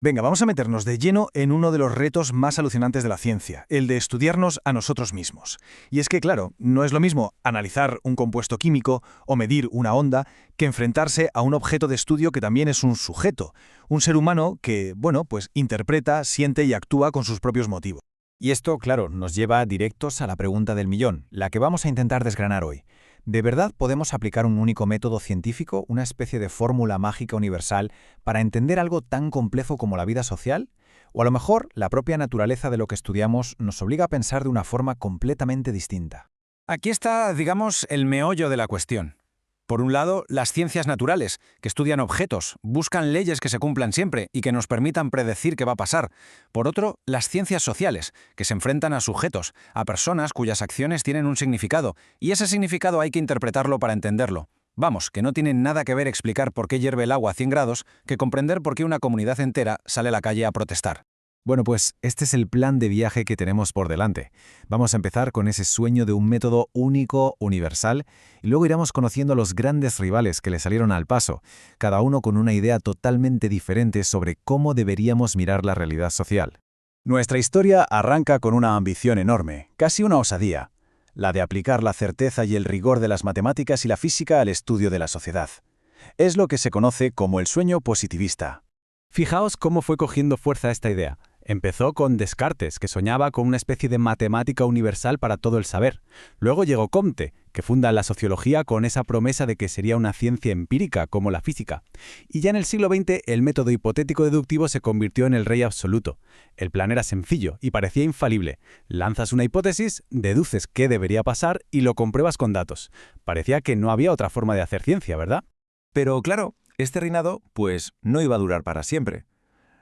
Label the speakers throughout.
Speaker 1: Venga, vamos a meternos de lleno en uno de los retos más alucinantes de la ciencia, el de estudiarnos a nosotros mismos. Y es que, claro, no es lo mismo analizar un compuesto químico o medir una onda que enfrentarse a un objeto de estudio que también es un sujeto, un ser humano que, bueno, pues interpreta, siente y actúa con sus propios motivos.
Speaker 2: Y esto, claro, nos lleva directos a la pregunta del millón, la que vamos a intentar desgranar hoy. ¿De verdad podemos aplicar un único método científico, una especie de fórmula mágica universal, para entender algo tan complejo como la vida social? O a lo mejor la propia naturaleza de lo que estudiamos nos obliga a pensar de una forma completamente distinta.
Speaker 3: Aquí está, digamos, el meollo de la cuestión. Por un lado, las ciencias naturales, que estudian objetos, buscan leyes que se cumplan siempre y que nos permitan predecir qué va a pasar. Por otro, las ciencias sociales, que se enfrentan a sujetos, a personas cuyas acciones tienen un significado, y ese significado hay que interpretarlo para entenderlo. Vamos, que no tiene nada que ver explicar por qué hierve el agua a 100 grados que comprender por qué una comunidad entera sale a la calle a protestar.
Speaker 2: Bueno, pues este es el plan de viaje que tenemos por delante. Vamos a empezar con ese sueño de un método único, universal, y luego iremos conociendo a los grandes rivales que le salieron al paso, cada uno con una idea totalmente diferente sobre cómo deberíamos mirar la realidad social.
Speaker 1: Nuestra historia arranca con una ambición enorme, casi una osadía, la de aplicar la certeza y el rigor de las matemáticas y la física al estudio de la sociedad. Es lo que se conoce como el sueño positivista.
Speaker 4: Fijaos cómo fue cogiendo fuerza esta idea. Empezó con Descartes, que soñaba con una especie de matemática universal para todo el saber. Luego llegó Comte, que funda la sociología con esa promesa de que sería una ciencia empírica como la física. Y ya en el siglo XX el método hipotético deductivo se convirtió en el rey absoluto. El plan era sencillo y parecía infalible. Lanzas una hipótesis, deduces qué debería pasar y lo compruebas con datos. Parecía que no había otra forma de hacer ciencia, ¿verdad?
Speaker 2: Pero claro, este reinado, pues, no iba a durar para siempre.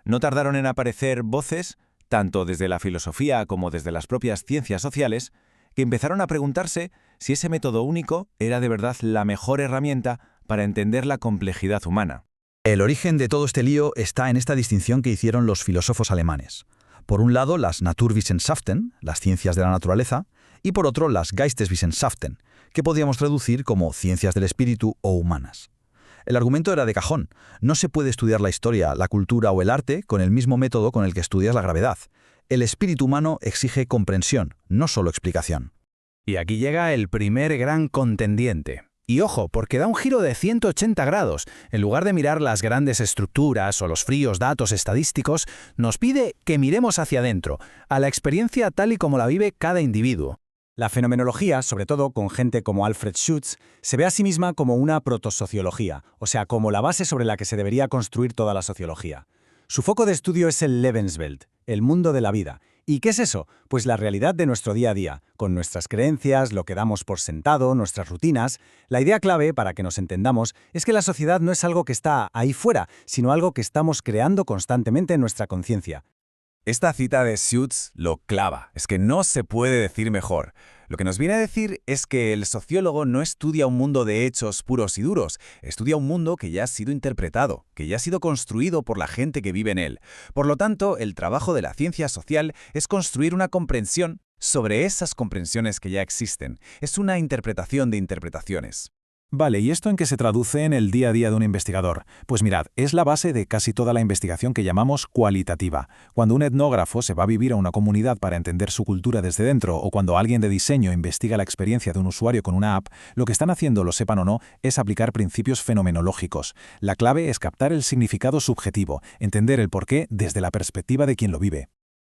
Speaker 2: No tardaron en aparecer voces, tanto desde la filosofía como desde las propias ciencias sociales, que empezaron a preguntarse si ese método único era de verdad la mejor herramienta para entender la complejidad humana.
Speaker 5: El origen de todo este lío está en esta distinción que hicieron los filósofos alemanes. Por un lado, las Naturwissenschaften, las ciencias de la naturaleza, y por otro, las Geisteswissenschaften, que podríamos traducir como ciencias del espíritu o humanas. El argumento era de cajón. No se puede estudiar la historia, la cultura o el arte con el mismo método con el que estudias la gravedad. El espíritu humano exige comprensión, no solo explicación.
Speaker 4: Y aquí llega el primer gran contendiente. Y ojo, porque da un giro de 180 grados. En lugar de mirar las grandes estructuras o los fríos datos estadísticos, nos pide que miremos hacia adentro, a la experiencia tal y como la vive cada individuo.
Speaker 3: La fenomenología, sobre todo con gente como Alfred Schutz, se ve a sí misma como una protosociología, o sea, como la base sobre la que se debería construir toda la sociología. Su foco de estudio es el Lebenswelt, el mundo de la vida. ¿Y qué es eso? Pues la realidad de nuestro día a día, con nuestras creencias, lo que damos por sentado, nuestras rutinas. La idea clave, para que nos entendamos, es que la sociedad no es algo que está ahí fuera, sino algo que estamos creando constantemente en nuestra conciencia.
Speaker 2: Esta cita de Schutz lo clava, es que no se puede decir mejor. Lo que nos viene a decir es que el sociólogo no estudia un mundo de hechos puros y duros, estudia un mundo que ya ha sido interpretado, que ya ha sido construido por la gente que vive en él. Por lo tanto, el trabajo de la ciencia social es construir una comprensión sobre esas comprensiones que ya existen. Es una interpretación de interpretaciones.
Speaker 1: Vale, ¿y esto en qué se traduce en el día a día de un investigador? Pues mirad, es la base de casi toda la investigación que llamamos cualitativa. Cuando un etnógrafo se va a vivir a una comunidad para entender su cultura desde dentro, o cuando alguien de diseño investiga la experiencia de un usuario con una app, lo que están haciendo, lo sepan o no, es aplicar principios fenomenológicos. La clave es captar el significado subjetivo, entender el porqué desde la perspectiva de quien lo vive.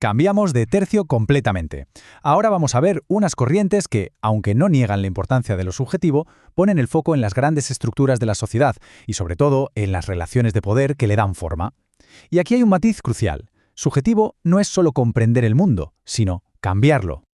Speaker 4: Cambiamos de tercio completamente. Ahora vamos a ver unas corrientes que, aunque no niegan la importancia de lo subjetivo, ponen el foco en las grandes estructuras de la sociedad y, sobre todo, en las relaciones de poder que le dan forma. Y aquí hay un matiz crucial. Subjetivo no es solo comprender el mundo, sino cambiarlo.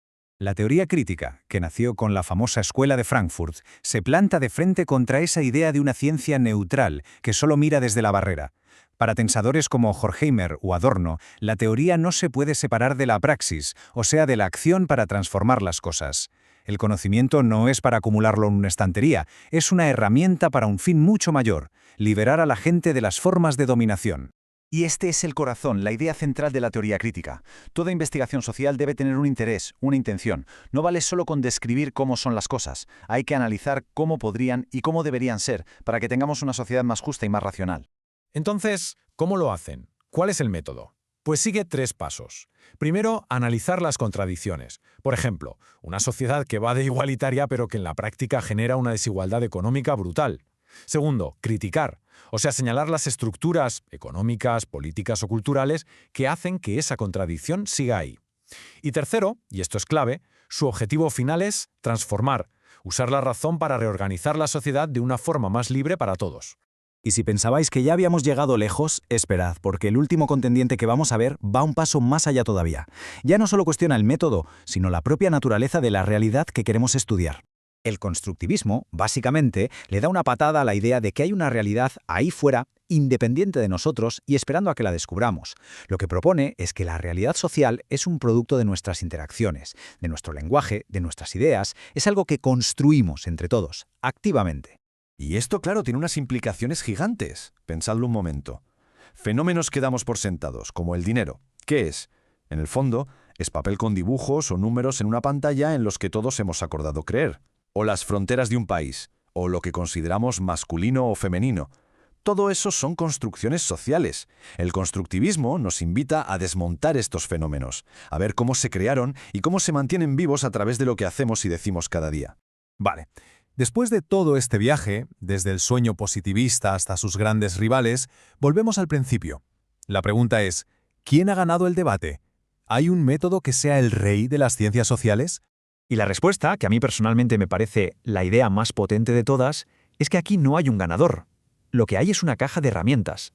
Speaker 3: La teoría crítica, que nació con la famosa Escuela de Frankfurt, se planta de frente contra esa idea de una ciencia neutral que solo mira desde la barrera. Para pensadores como Horkheimer o Adorno, la teoría no se puede separar de la praxis, o sea, de la acción para transformar las cosas. El conocimiento no es para acumularlo en una estantería, es una herramienta para un fin mucho mayor, liberar a la gente de las formas de dominación.
Speaker 1: Y este es el corazón, la idea central de la teoría crítica. Toda investigación social debe tener un interés, una intención. No vale solo con describir cómo son las cosas. Hay que analizar cómo podrían y cómo deberían ser para que tengamos una sociedad más justa y más racional.
Speaker 6: Entonces, ¿cómo lo hacen? ¿Cuál es el método? Pues sigue 3 pasos. Primero, analizar las contradicciones. Por ejemplo, una sociedad que va de igualitaria pero que en la práctica genera una desigualdad económica brutal. Segundo, criticar, o sea, señalar las estructuras económicas, políticas o culturales que hacen que esa contradicción siga ahí. Y tercero, y esto es clave, su objetivo final es transformar, usar la razón para reorganizar la sociedad de una forma más libre para todos.
Speaker 3: Y si pensabais que ya habíamos llegado lejos, esperad, porque el último contendiente que vamos a ver va un paso más allá todavía. Ya no solo cuestiona el método, sino la propia naturaleza de la realidad que queremos estudiar. El constructivismo, básicamente, le da una patada a la idea de que hay una realidad ahí fuera, independiente de nosotros y esperando a que la descubramos. Lo que propone es que la realidad social es un producto de nuestras interacciones, de nuestro lenguaje, de nuestras ideas, es algo que construimos entre todos, activamente.
Speaker 7: Y esto, claro, tiene unas implicaciones gigantes. Pensadlo un momento. Fenómenos que damos por sentados, como el dinero. ¿Qué es? En el fondo, es papel con dibujos o números en una pantalla en los que todos hemos acordado creer. O las fronteras de un país, o lo que consideramos masculino o femenino. Todo eso son construcciones sociales. El constructivismo nos invita a desmontar estos fenómenos, a ver cómo se crearon y cómo se mantienen vivos a través de lo que hacemos y decimos cada día.
Speaker 1: Vale. Después de todo este viaje, desde el sueño positivista hasta sus grandes rivales, volvemos al principio. La pregunta es, ¿quién ha ganado el debate? ¿Hay un método que sea el rey de las ciencias sociales?
Speaker 8: Y la respuesta, que a mí personalmente me parece la idea más potente de todas, es que aquí no hay un ganador. Lo que hay es una caja de herramientas.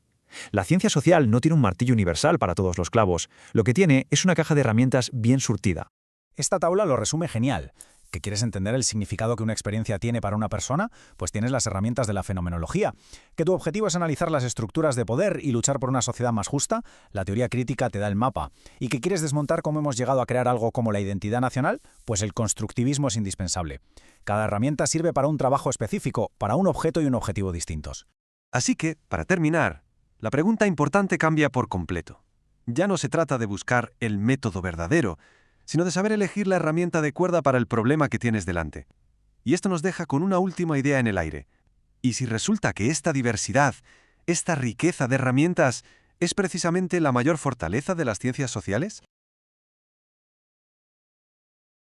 Speaker 8: La ciencia social no tiene un martillo universal para todos los clavos. Lo que tiene es una caja de herramientas bien surtida.
Speaker 3: Esta tabla lo resume genial. ¿Que quieres entender el significado que una experiencia tiene para una persona? Pues tienes las herramientas de la fenomenología. ¿Que tu objetivo es analizar las estructuras de poder y luchar por una sociedad más justa? La teoría crítica te da el mapa. ¿Y que quieres desmontar cómo hemos llegado a crear algo como la identidad nacional? Pues el constructivismo es indispensable. Cada herramienta sirve para un trabajo específico, para un objeto y un objetivo distintos.
Speaker 9: Así que, para terminar, la pregunta importante cambia por completo. Ya no se trata de buscar el método verdadero, sino de saber elegir la herramienta adecuada para el problema que tienes delante. Y esto nos deja con una última idea en el aire. ¿Y si resulta que esta diversidad, esta riqueza de herramientas, es precisamente la mayor fortaleza de las ciencias sociales?